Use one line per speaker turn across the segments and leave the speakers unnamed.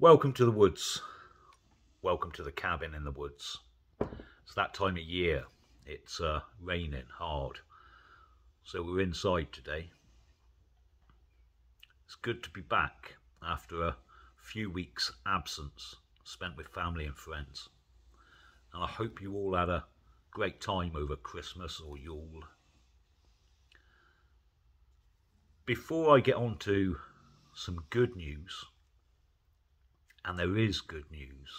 Welcome to the woods. Welcome to the cabin in the woods. It's that time of year. It's raining hard. So we're inside today. It's good to be back after a few weeks absence spent with family and friends. And I hope you all had a great time over Christmas or Yule. Before I get on to some good news, and there is good news,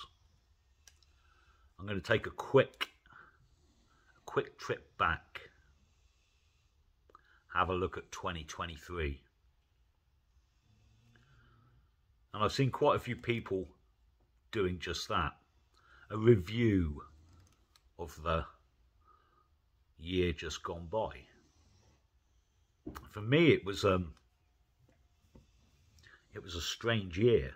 I'm going to take a quick trip back, have a look at 2023. And I've seen quite a few people doing just that, a review of the year just gone by. For me, it was a strange year.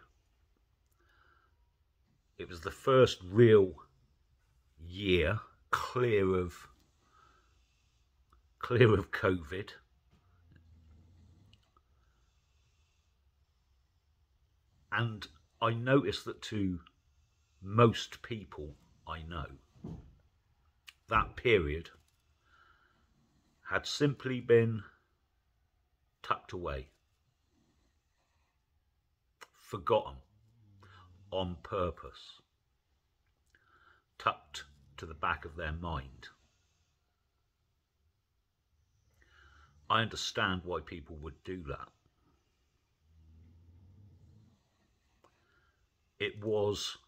It was the first real year clear of COVID. And I noticed that to most people I know, that period had simply been tucked away, forgotten on purpose, tucked to the back of their mind. I understand why people would do that. It was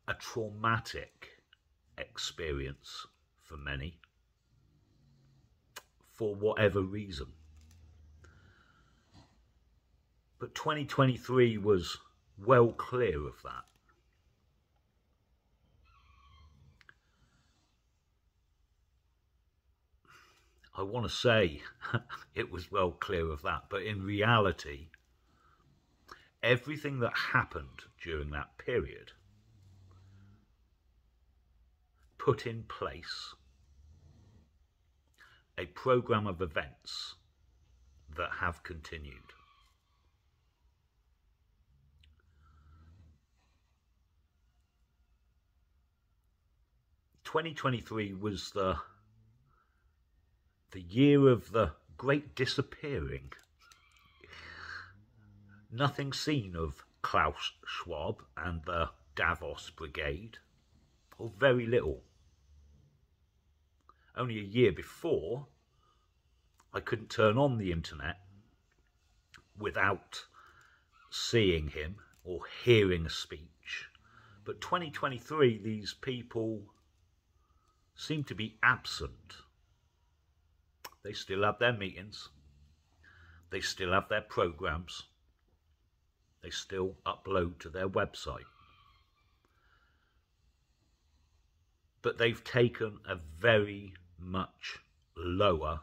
a traumatic experience for many, for whatever reason. But 2023 was well clear of that. I want to say it was well clear of that, but in reality, everything that happened during that period put in place a programme of events that have continued. '23 was the year of the great disappearing. Nothing seen of Klaus Schwab and the Davos Brigade, or very little. Only a year before, I couldn't turn on the internet without seeing him or hearing a speech. But 2023, these people seem to be absent. They still have their meetings. They still have their programs. They still upload to their website. But they've taken a very much lower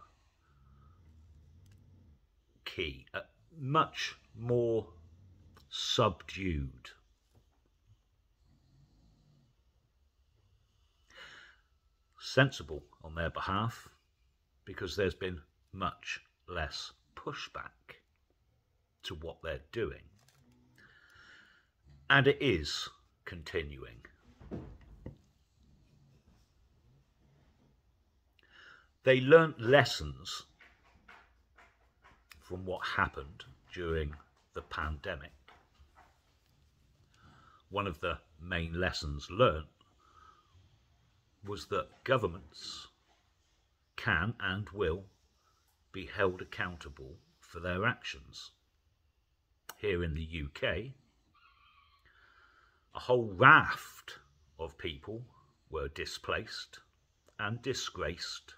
key, a much more subdued. Sensible on their behalf, because there's been much less pushback to what they're doing. And it is continuing. They learnt lessons from what happened during the pandemic. One of the main lessons learnt was that governments can and will be held accountable for their actions. Here in the UK, a whole raft of people were displaced and disgraced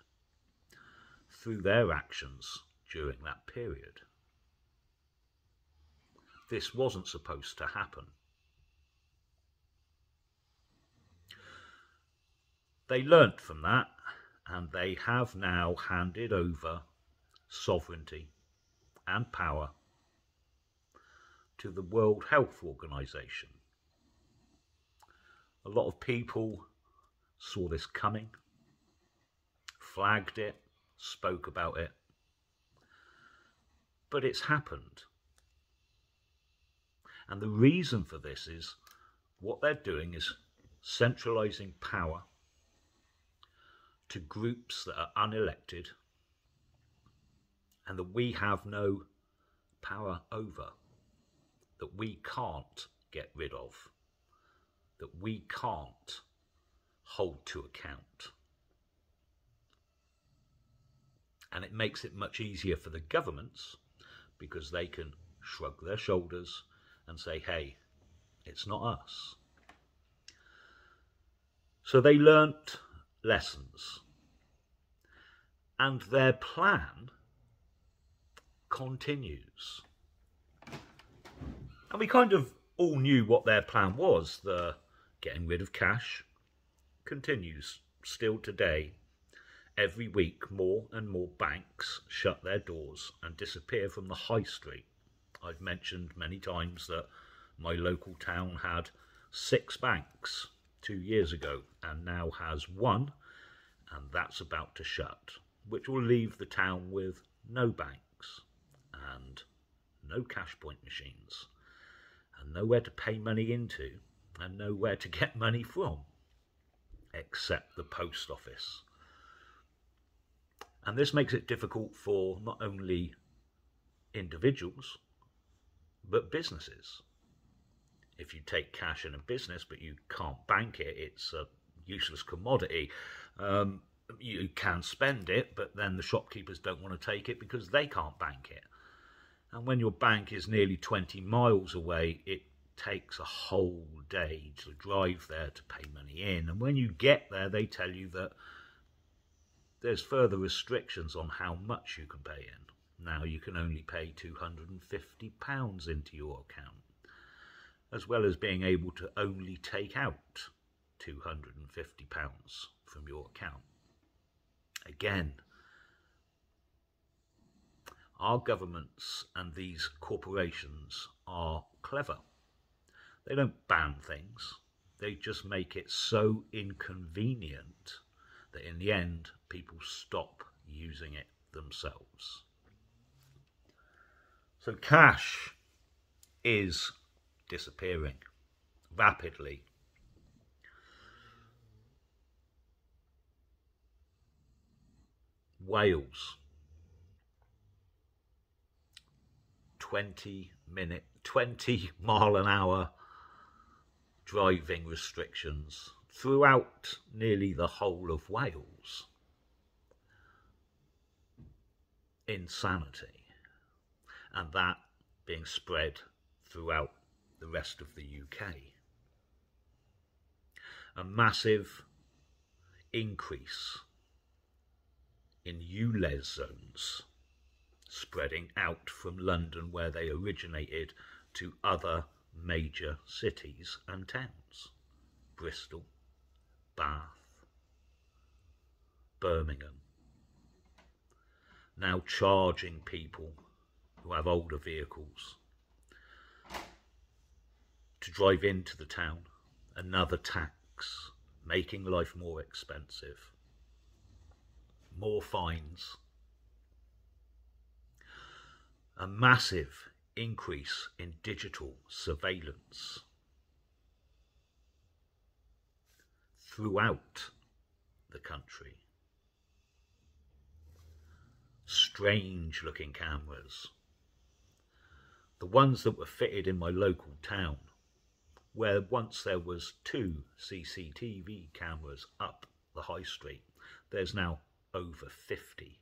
through their actions during that period. This wasn't supposed to happen. They learnt from that, and they have now handed over sovereignty and power to the World Health Organization. A lot of people saw this coming, flagged it, spoke about it, but it's happened. And the reason for this is what they're doing is centralising power to groups that are unelected and that we have no power over, that we can't get rid of, that we can't hold to account. And it makes it much easier for the governments because they can shrug their shoulders and say, hey, it's not us. So they learnt lessons. And their plan continues. And we kind of all knew what their plan was. The getting rid of cash continues still today. Every week, more and more banks shut their doors and disappear from the high street. I've mentioned many times that my local town had 6 banks 2 years ago and now has 1, and that's about to shut, which will leave the town with no banks and no cash point machines and nowhere to pay money into and nowhere to get money from except the post office. And this makes it difficult for not only individuals, but businesses. If you take cash in a business, but you can't bank it, it's a useless commodity. You can spend it, but then the shopkeepers don't want to take it because they can't bank it. And when your bank is nearly 20 miles away, it takes a whole day to drive there to pay money in. And when you get there, they tell you that there's further restrictions on how much you can pay in. Now you can only pay £250 into your account, as well as being able to only take out £250 from your account. Again, our governments and these corporations are clever. They don't ban things, they just make it so inconvenient that in the end people stop using it themselves. So cash is disappearing rapidly. Wales, 20 mile an hour driving restrictions throughout nearly the whole of Wales. Insanity. And that being spread throughout the rest of the UK. A massive increase in ULEZ zones spreading out from London, where they originated, to other major cities and towns. Bristol, Bath, Birmingham. Now charging people who have older vehicles to drive into the town, another tax, making life more expensive, more fines, a massive increase in digital surveillance throughout the country. Strange looking cameras. The ones that were fitted in my local town, where once there was 2 CCTV cameras up the high street, there's now over 50.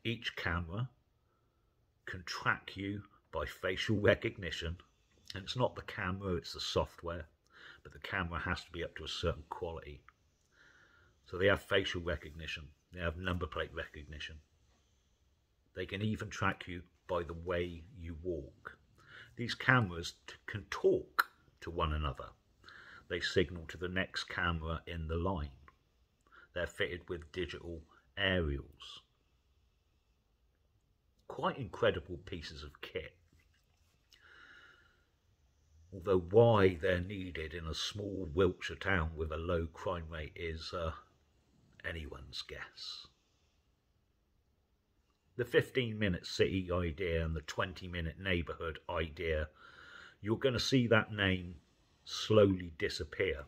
Each camera can track you by facial recognition, and it's not the camera, it's the software, but the camera has to be up to a certain quality. So they have facial recognition, they have number plate recognition. They can even track you by the way you walk. These cameras can talk to one another. They signal to the next camera in the line. They're fitted with digital aerials. Quite incredible pieces of kit. Although why they're needed in a small Wiltshire town with a low crime rate is anyone's guess. The 15-minute city idea and the 20-minute neighbourhood idea you're going to see that name slowly disappear.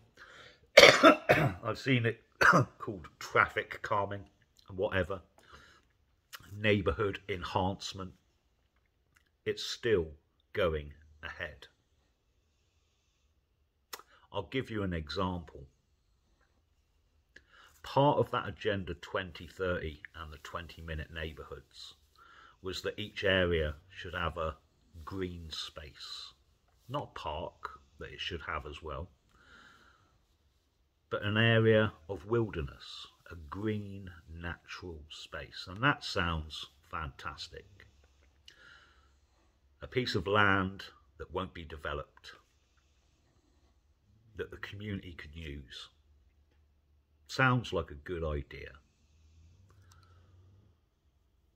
I've seen it called traffic calming and whatever, neighbourhood enhancement. It's still going ahead. I'll give you an example. Part of that Agenda 2030 and the 20-minute neighbourhoods was that each area should have a green space. Not a park that it should have as well, but an area of wilderness, a green natural space. And that sounds fantastic. A piece of land that won't be developed, that the community could use. Sounds like a good idea.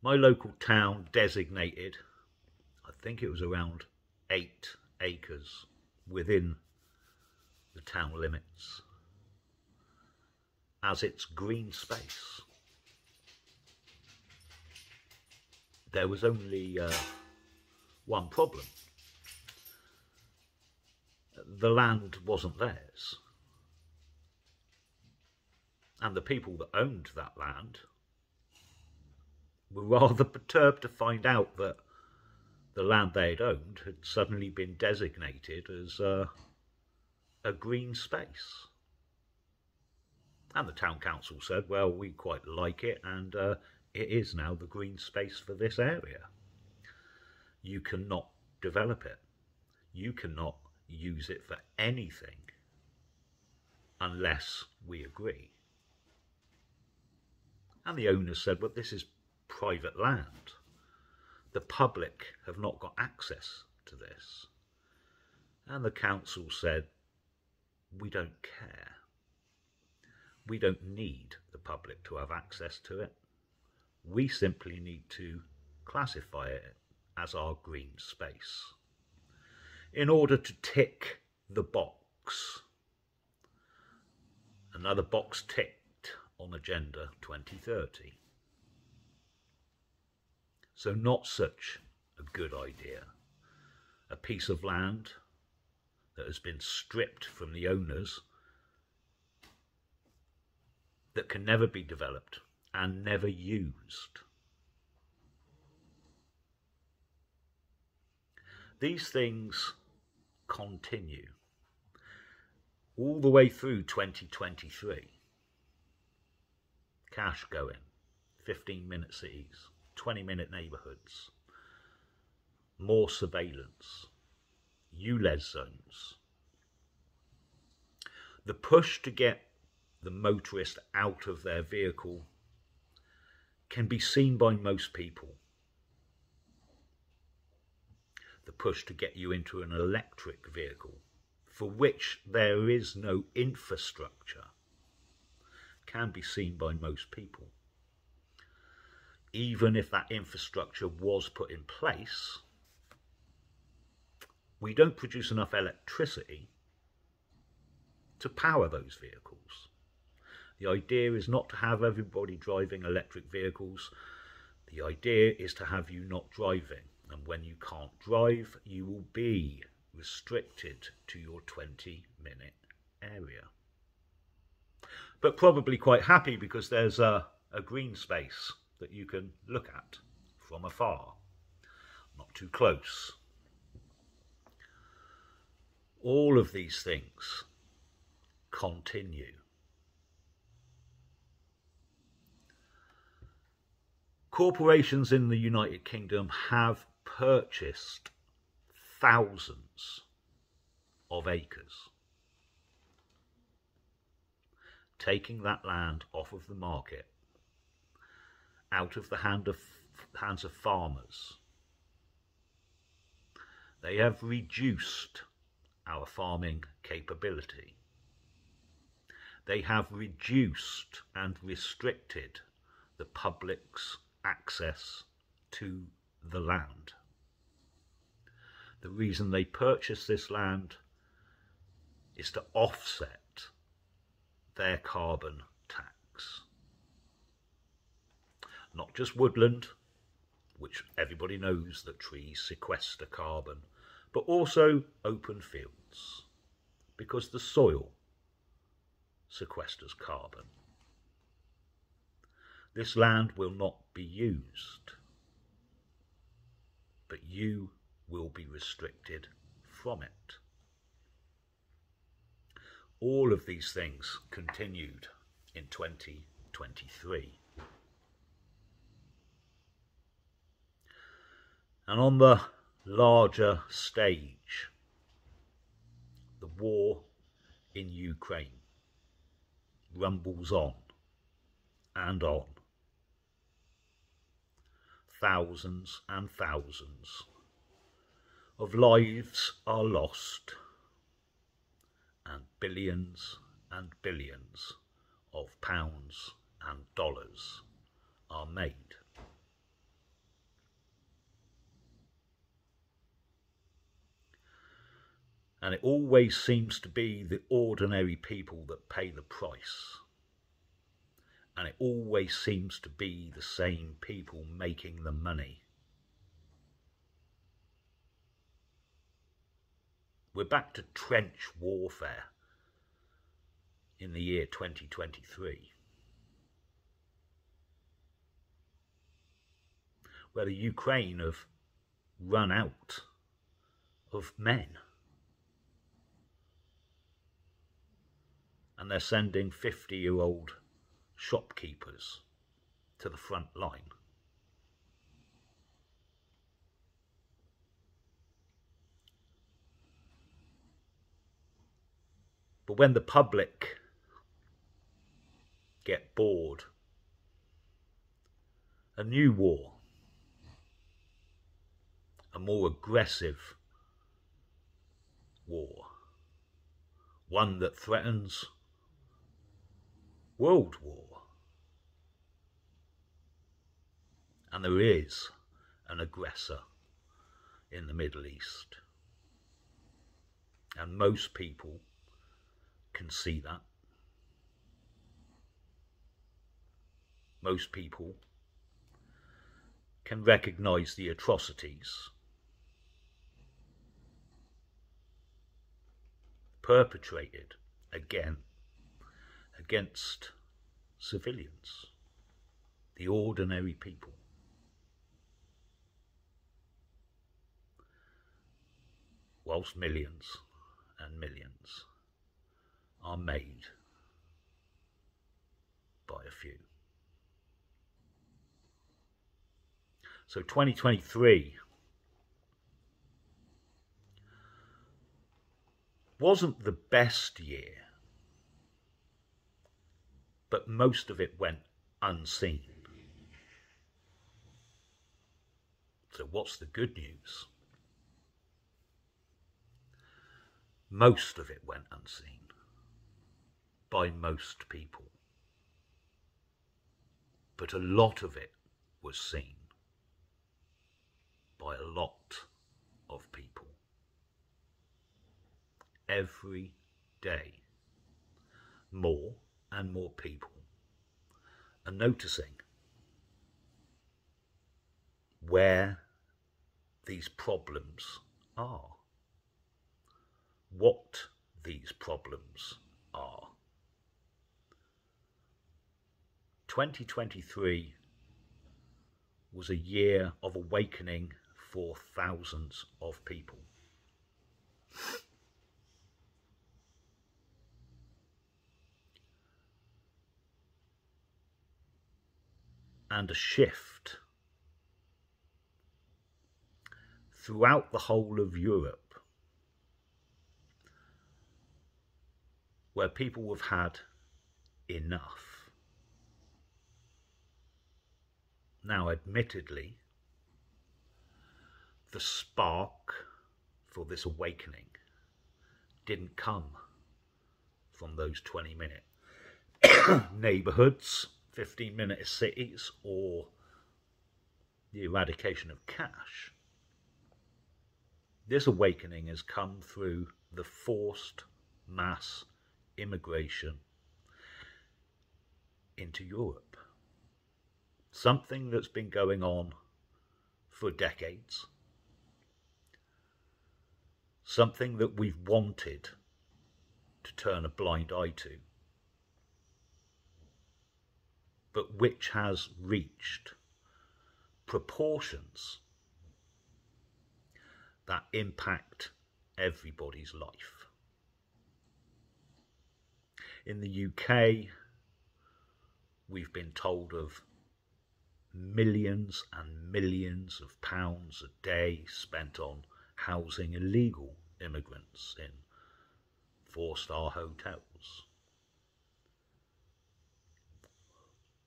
My local town designated, I think it was around 8 acres within the town limits, as its green space. There was only one problem. The land wasn't theirs. And the people that owned that land were rather perturbed to find out that the land they had owned had suddenly been designated as a green space. And the town council said, well, we quite like it, and it is now the green space for this area. You cannot develop it. You cannot use it for anything unless we agree. And the owners said, well, this is private land. The public have not got access to this. And the council said, we don't care. We don't need the public to have access to it. We simply need to classify it as our green space in order to tick the box. Another box ticked on Agenda 2030. So not such a good idea. A piece of land that has been stripped from the owners, that can never be developed and never used. These things continue all the way through 2023. Cash going, 15-minute cities, 20-minute neighbourhoods, more surveillance, ULEZ zones. The push to get the motorist out of their vehicle can be seen by most people. The push to get you into an electric vehicle, for which there is no infrastructure, can be seen by most people. Even if that infrastructure was put in place, we don't produce enough electricity to power those vehicles. The idea is not to have everybody driving electric vehicles. The idea is to have you not driving. And when you can't drive, you will be restricted to your 20-minute area. But probably quite happy because there's a green space that you can look at from afar, not too close. All of these things continue. Corporations in the United Kingdom have purchased thousands of acres, taking that land off of the market, out of the hands of farmers. They have reduced our farming capability. They have reduced and restricted the public's access to the land. The reason they purchase this land is to offset their carbon tax. Not just woodland, which everybody knows that trees sequester carbon, but also open fields, because the soil sequesters carbon. This land will not be used, but you will be restricted from it. All of these things continued in 2023. And on the larger stage, the war in Ukraine rumbles on and on. Thousands and thousands of lives are lost, and billions of pounds and dollars are made. And it always seems to be the ordinary people that pay the price. And it always seems to be the same people making the money. We're back to trench warfare in the year 2023, where the Ukraine have run out of men. And they're sending 50-year-old shopkeepers to the front line. But when the public get bored, a new war, a more aggressive war, one that threatens world war. And there is an aggressor in the Middle East. And most people can see that. Most people can recognise the atrocities perpetrated against civilians, the ordinary people. Whilst millions and millions are made by a few. So 2023 wasn't the best year, but most of it went unseen. So what's the good news? Most of it went unseen by most people, but a lot of it was seen by a lot of people. Every day, more and more people are noticing where these problems are, what these problems are. 2023 was a year of awakening for thousands of people. And a shift throughout the whole of Europe, where people have had enough. Now, admittedly, the spark for this awakening didn't come from those 20-minute neighbourhoods, 15-minute cities, or the eradication of cash. This awakening has come through the forced mass immigration into Europe. Something that's been going on for decades. something that we've wanted to turn a blind eye to, but which has reached proportions that impact everybody's life. In the UK, we've been told of millions and millions of pounds a day spent on housing illegal immigrants in 4-star hotels,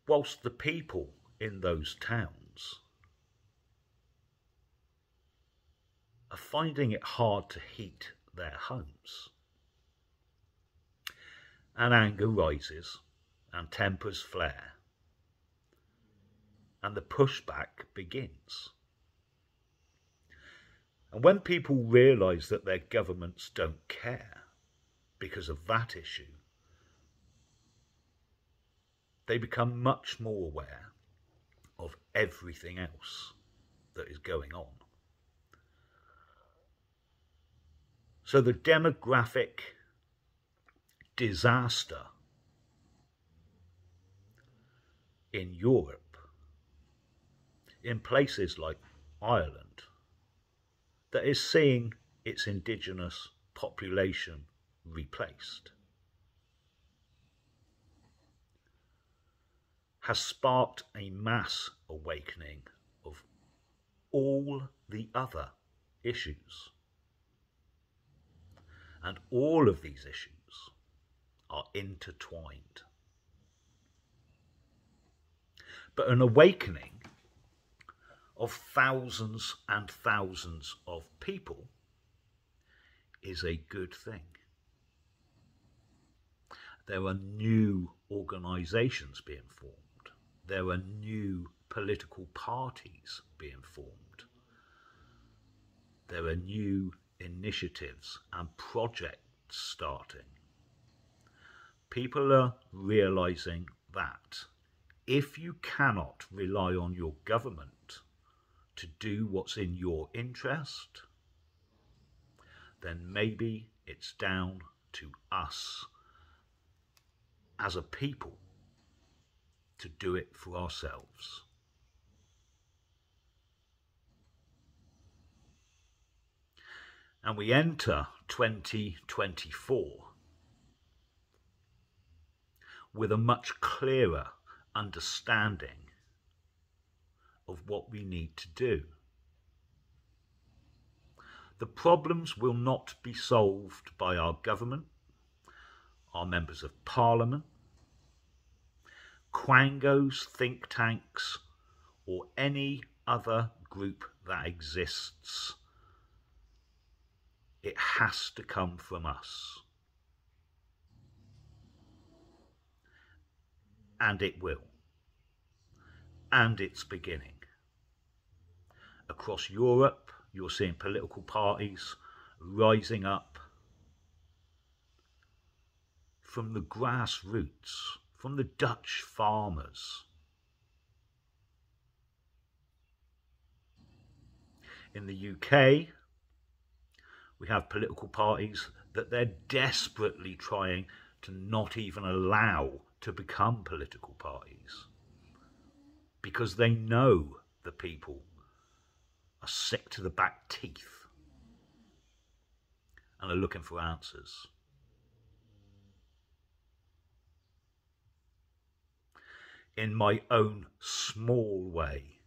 whilst the people in those towns are finding it hard to heat their homes. And anger rises and tempers flare, and the pushback begins. And when people realise that their governments don't care because of that issue, they become much more aware of everything else that is going on. So the demographic disaster in Europe, in places like Ireland, that is seeing its indigenous population replaced, has sparked a mass awakening of all the other issues. And all of these issues are intertwined. But an awakening of thousands and thousands of people is a good thing. There are new organisations being formed. There are new political parties being formed. There are new initiatives and projects starting. People are realising that if you cannot rely on your government to do what's in your interest, then maybe it's down to us as a people to do it for ourselves. And we enter 2024 with a much clearer understanding of what we need to do. The problems will not be solved by our government, our members of parliament, quangos, think tanks, or any other group that exists. It has to come from us. And it will. And it's beginning. Across Europe, you're seeing political parties rising up from the grassroots, from the Dutch farmers. In the UK, we have political parties that they're desperately trying to not even allow to become political parties, because they know the people are sick to the back teeth and are looking for answers. In my own small way,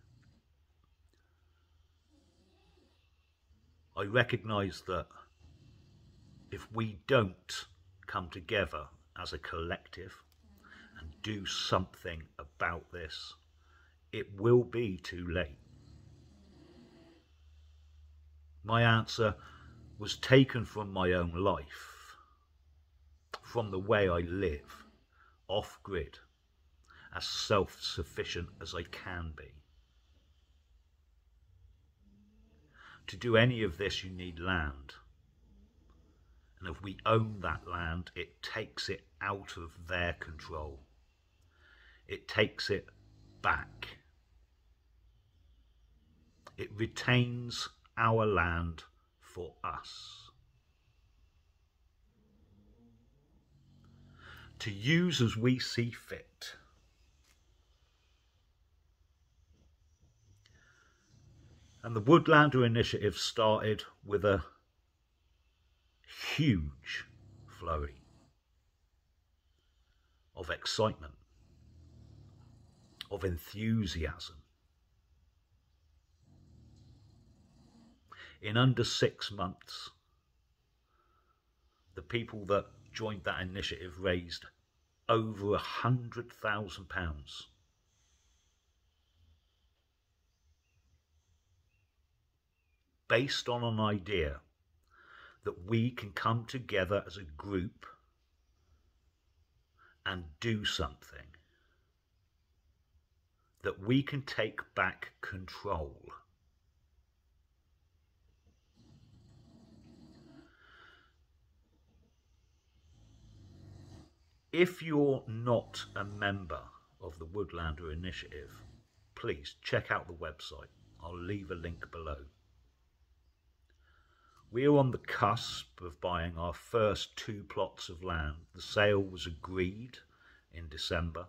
I recognise that if we don't come together as a collective and do something about this, it will be too late. My answer was taken from my own life, from the way I live, off-grid, as self-sufficient as I can be. To do any of this, you need land. And if we own that land, it takes it out of their control. It takes it back. It retains our land for us. to use as we see fit. And the Woodlander Initiative started with a huge flurry of excitement, of enthusiasm. In under 6 months, the people that joined that initiative raised over £100,000. Based on an idea that we can come together as a group and do something, that we can take back control. If you're not a member of the Woodlander Initiative, please check out the website. I'll leave a link below. We're on the cusp of buying our first 2 plots of land. The sale was agreed in December.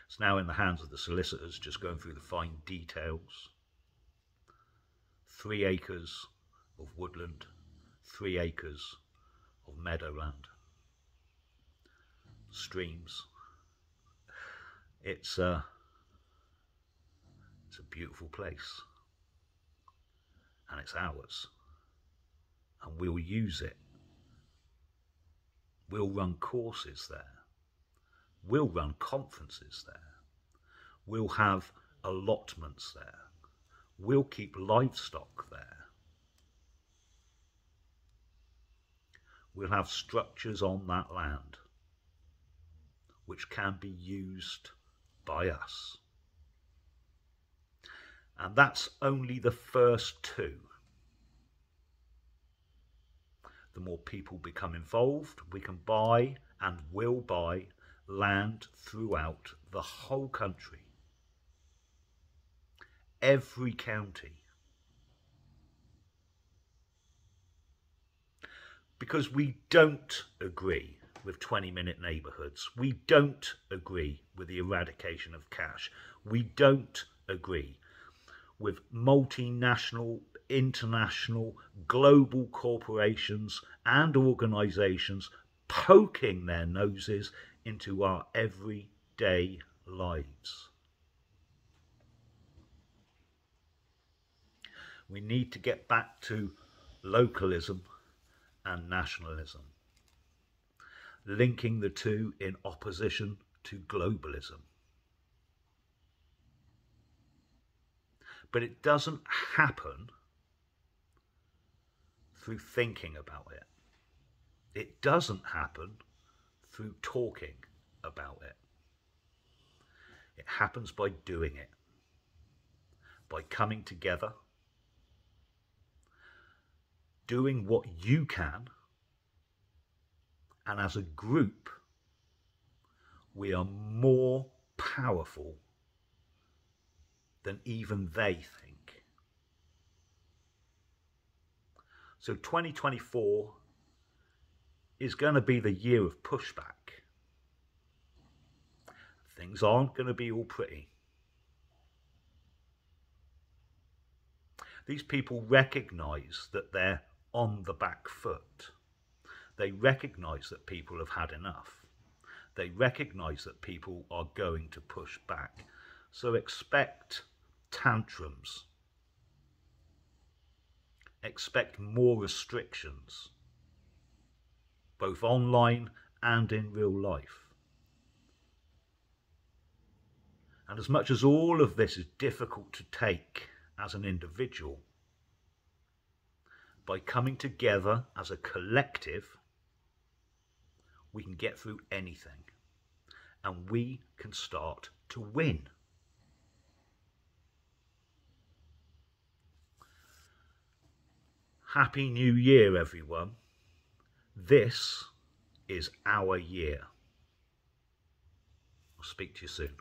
It's now in the hands of the solicitors, just going through the fine details. 3 acres of woodland, 3 acres of meadowland. Streams. It's a beautiful place, and it's ours, and we'll use it. We'll run courses there, we'll run conferences there, we'll have allotments there, we'll keep livestock there, we'll have structures on that land which can be used by us. And that's only the first 2. The more people become involved, we can buy and will buy land throughout the whole country. Every county. Because we don't agree with 20-minute neighbourhoods. We don't agree with the eradication of cash. We don't agree with multinational, international, global corporations and organisations poking their noses into our everyday lives. We need to get back to localism and nationalism, linking the two in opposition to globalism. But it doesn't happen through thinking about it. It doesn't happen through talking about it. It happens by doing it, by coming together, doing what you can, and as a group, we are more powerful than even they think. So 2024 is going to be the year of pushback. Things aren't going to be all pretty. These people recognise that they're on the back foot. They recognise that people have had enough. They recognise that people are going to push back. So expect tantrums. Expect more restrictions, both online and in real life. And as much as all of this is difficult to take as an individual, by coming together as a collective, we can get through anything, and we can start to win. Happy New Year, everyone. This is our year. I'll speak to you soon.